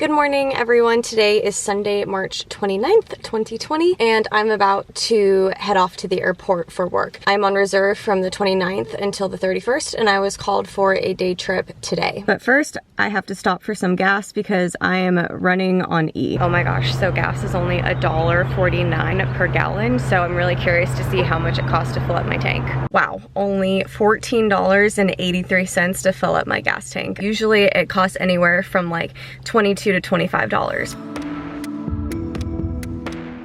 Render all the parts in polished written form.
Good morning, everyone. Today is Sunday, March 29th, 2020, and I'm about to head off to the airport for work. I'm on reserve from the 29th until the 31st, and I was called for a day trip today. But first, I have to stop for some gas because I am running on E. Oh my gosh, so gas is only $1.49 per gallon, so I'm really curious to see how much it costs to fill up my tank. Wow, only $14.83 to fill up my gas tank. Usually it costs anywhere from like $22 to $25.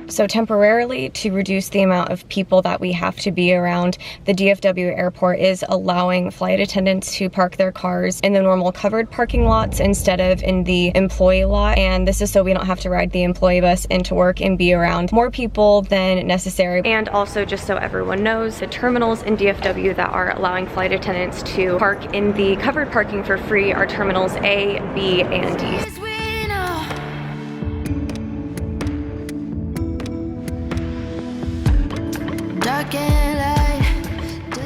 So temporarily, to reduce the amount of people that we have to be around, the DFW airport is allowing flight attendants to park their cars in the normal covered parking lots instead of in the employee lot. And this is so we don't have to ride the employee bus into work and be around more people than necessary. And also, just so everyone knows, the terminals in DFW that are allowing flight attendants to park in the covered parking for free are terminals A, B, and D.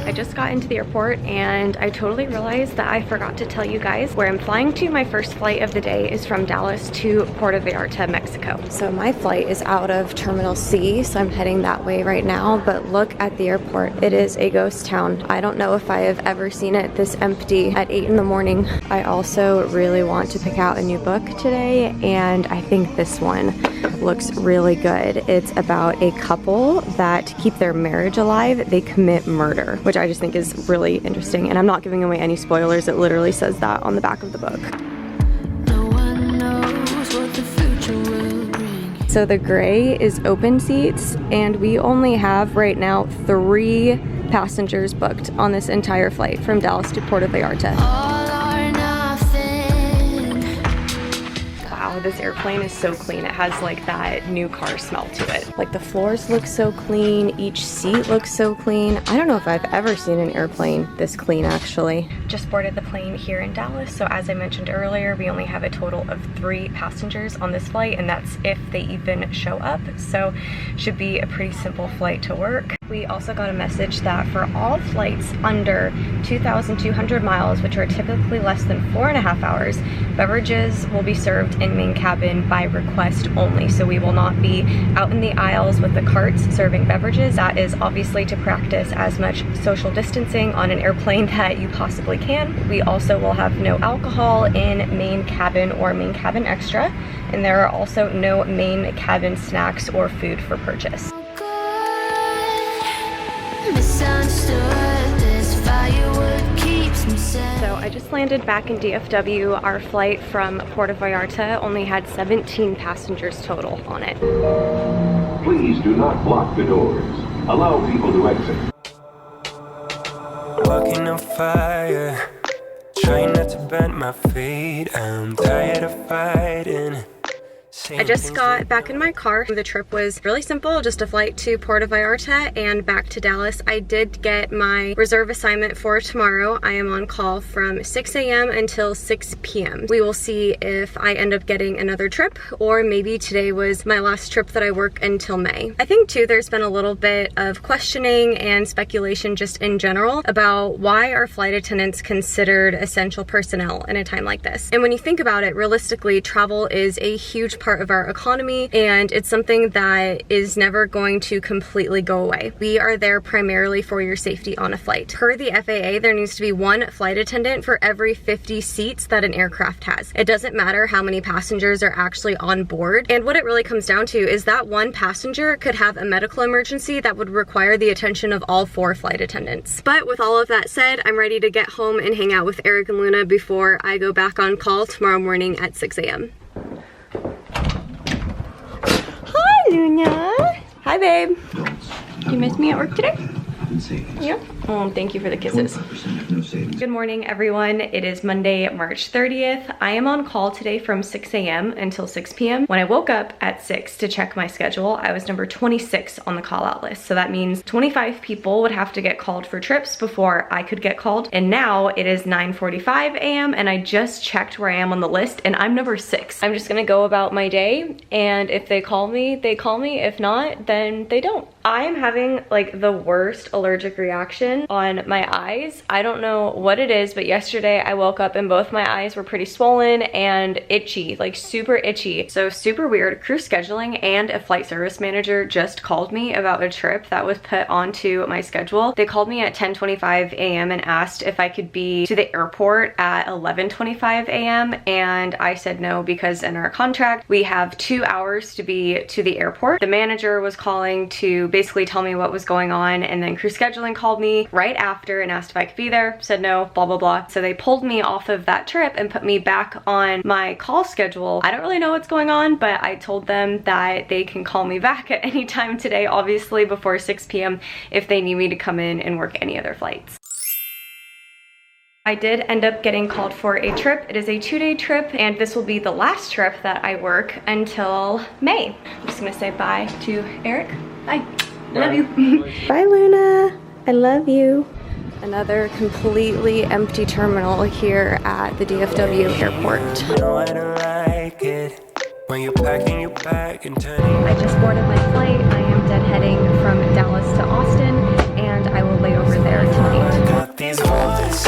I just got into the airport and I totally realized that I forgot to tell you guys where I'm flying to. My first flight of the day is from Dallas to Puerto Vallarta, Mexico. So my flight is out of Terminal C, so I'm heading that way right now, but look at the airport. It is a ghost town. I don't know if I have ever seen it this empty at 8 in the morning. I also really want to pick out a new book today, and I think this one looks really good. It's about a couple that to keep their marriage alive, they commit murder, which I just think is really interesting. And I'm not giving away any spoilers. It literally says that on the back of the book. No one knows what the future will bring. So the gray is open seats, and we only have right now 3 passengers booked on this entire flight from Dallas to Puerto Vallarta. This airplane is so clean. It has like that new car smell to it. Like the floors look so clean, each seat looks so clean. I don't know if I've ever seen an airplane this clean actually. Just boarded the plane here in Dallas, so as I mentioned earlier, we only have a total of 3 passengers on this flight, and that's if they even show up, so should be a pretty simple flight to work. We also got a message that for all flights under 2,200 miles, which are typically less than 4.5 hours, beverages will be served in main cabin by request only. So we will not be out in the aisles with the carts serving beverages. That is obviously to practice as much social distancing on an airplane that you possibly can. We also will have no alcohol in main cabin or main cabin extra, and there are also no main cabin snacks or food for purchase. So I just landed back in DFW. Our flight from Puerto Vallarta only had 17 passengers total on it. Please do not block the doors. Allow people to exit. Walking on fire, trying not to bend my feet. I'm tired of fighting. I just got back in my car. The trip was really simple, just a flight to Puerto Vallarta and back to Dallas. I did get my reserve assignment for tomorrow. I am on call from 6 a.m. until 6 p.m. We will see if I end up getting another trip, or maybe today was my last trip that I work until May. I think too there's been a little bit of questioning and speculation just in general about why are flight attendants considered essential personnel in a time like this. And when you think about it, realistically, travel is a huge part of our economy, and it's something that is never going to completely go away. We are there primarily for your safety on a flight. Per the FAA, there needs to be 1 flight attendant for every 50 seats that an aircraft has. It doesn't matter how many passengers are actually on board, and what it really comes down to is that 1 passenger could have a medical emergency that would require the attention of all 4 flight attendants. But with all of that said, I'm ready to get home and hang out with Eric and Luna before I go back on call tomorrow morning at 6 a.m. Hi, Luna. Hi, babe. You miss me at work today? Yeah. Oh, thank you for the kisses. Good morning, everyone. It is Monday, March 30th. I am on call today from 6 a.m. until 6 p.m. When I woke up at 6 to check my schedule, I was number 26 on the call out list. So that means 25 people would have to get called for trips before I could get called. And now it is 9:45 a.m. and I just checked where I am on the list and I'm number 6. I'm just gonna go about my day, and if they call me, they call me. If not, then they don't. I am having like the worst allergic reaction on my eyes. I don't know what it is, but yesterday I woke up and both my eyes were pretty swollen and itchy, like super itchy. So super weird. Crew scheduling and a flight service manager just called me about a trip that was put onto my schedule. They called me at 10:25 a.m. and asked if I could be to the airport at 11:25 a.m. and I said no, because in our contract we have 2 hours to be to the airport. The manager was calling to basically tell me what was going on, and then crew scheduling called me right after and asked if I could be there. Said no, blah blah blah. So they pulled me off of that trip and put me back on my call schedule. I don't really know what's going on, but I told them that they can call me back at any time today, obviously before 6 p.m. if they need me to come in and work any other flights. I did end up getting called for a trip. It is a 2-day trip, and this will be the last trip that I work until May. I'm just gonna say bye to Eric. Bye. I love you. Bye, Luna. I love you. Another completely empty terminal here at the DFW airport. No, I don't like it when you're packing your bag and turning. I just boarded my flight. I am deadheading from Dallas to Austin, and I will lay over there tonight. Got these voices.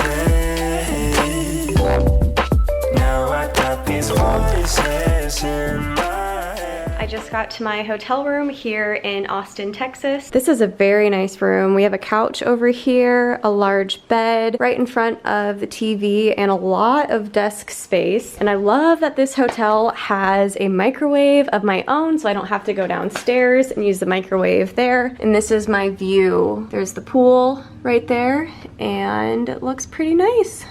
Now I got these voices in my head. I just got to my hotel room here in Austin, Texas. This is a very nice room. We have a couch over here, a large bed right in front of the TV, and a lot of desk space. And I love that this hotel has a microwave of my own, so I don't have to go downstairs and use the microwave there. And this is my view. There's the pool right there, and it looks pretty nice.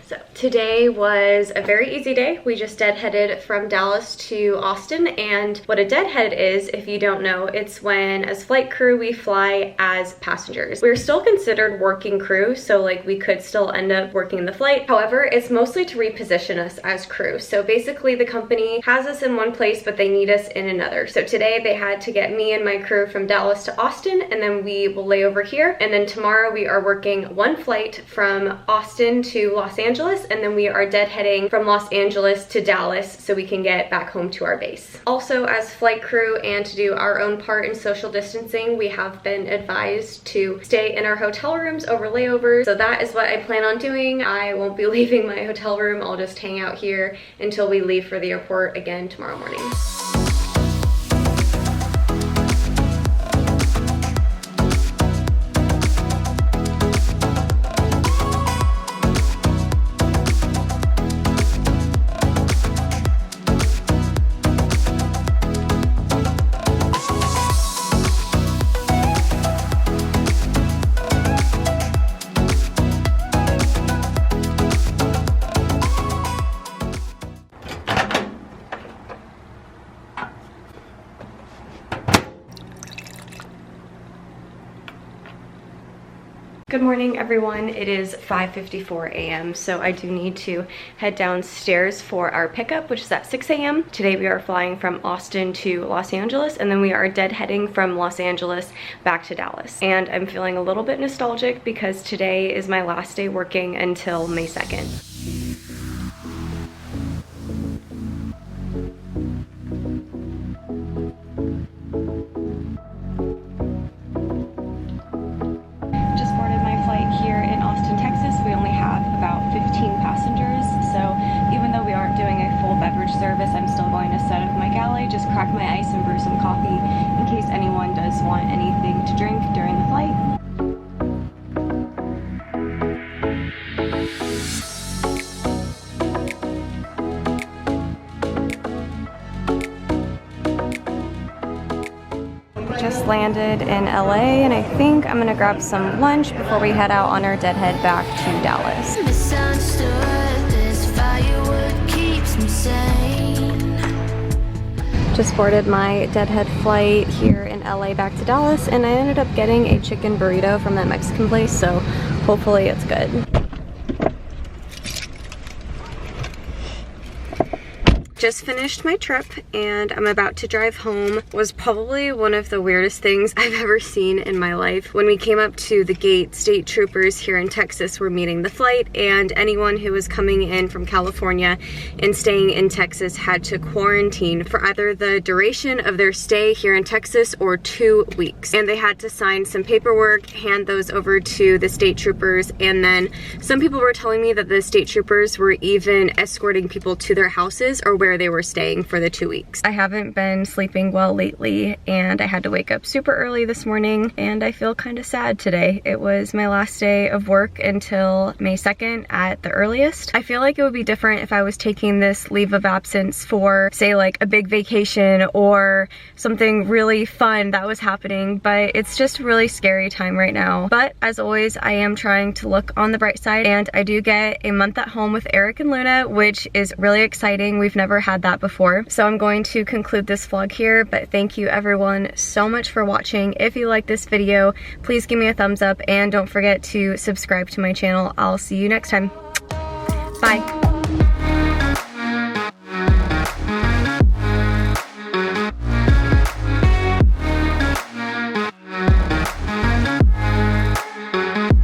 So today was a very easy day. We just deadheaded from Dallas to Austin, and what a deadhead is, if you don't know, it's when as flight crew we fly as passengers. We're still considered working crew, so like we could still end up working the flight. However, it's mostly to reposition us as crew. So basically the company has us in one place, but they need us in another. So today they had to get me and my crew from Dallas to Austin, and then we will lay over here. And then tomorrow we are working one flight from Austin to Los Angeles, and then we are deadheading from Los Angeles to Dallas so we can get back home to our base. Also, as flight crew and to do our own part in social distancing, we have been advised to stay in our hotel rooms over layovers. So that is what I plan on doing. I won't be leaving my hotel room. I'll just hang out here until we leave for the airport again tomorrow morning. Good morning, everyone. It is 5:54 a.m. so I do need to head downstairs for our pickup, which is at 6 a.m. Today we are flying from Austin to Los Angeles, and then we are deadheading from Los Angeles back to Dallas. And I'm feeling a little bit nostalgic because today is my last day working until May 2nd. Here in Austin, Texas, we only have about 15 passengers, so even though we aren't doing a full beverage service, I'm still going to set up my galley, just crack my ice and brew some coffee in case anyone does want anything to drink during the flight. Just landed in LA, and I think I'm gonna grab some lunch before we head out on our deadhead back to Dallas. Just boarded my deadhead flight here in LA back to Dallas, and I ended up getting a chicken burrito from that Mexican place, so hopefully it's good. Just finished my trip and I'm about to drive home. Was probably one of the weirdest things I've ever seen in my life. When we came up to the gate, state troopers here in Texas were meeting the flight, and anyone who was coming in from California and staying in Texas had to quarantine for either the duration of their stay here in Texas or 2 weeks. And they had to sign some paperwork, hand those over to the state troopers, and then some people were telling me that the state troopers were even escorting people to their houses or where they were staying for the 2 weeks. I haven't been sleeping well lately, and I had to wake up super early this morning, and I feel kind of sad today. It was my last day of work until May 2nd at the earliest. I feel like it would be different if I was taking this leave of absence for, say, like a big vacation or something really fun that was happening, but it's just a really scary time right now. But as always, I am trying to look on the bright side, and I do get a month at home with Eric and Luna, which is really exciting. We've never had that before. So I'm going to conclude this vlog here, but thank you everyone so much for watching. If you like this video, please give me a thumbs up and don't forget to subscribe to my channel. I'll see you next time. Bye.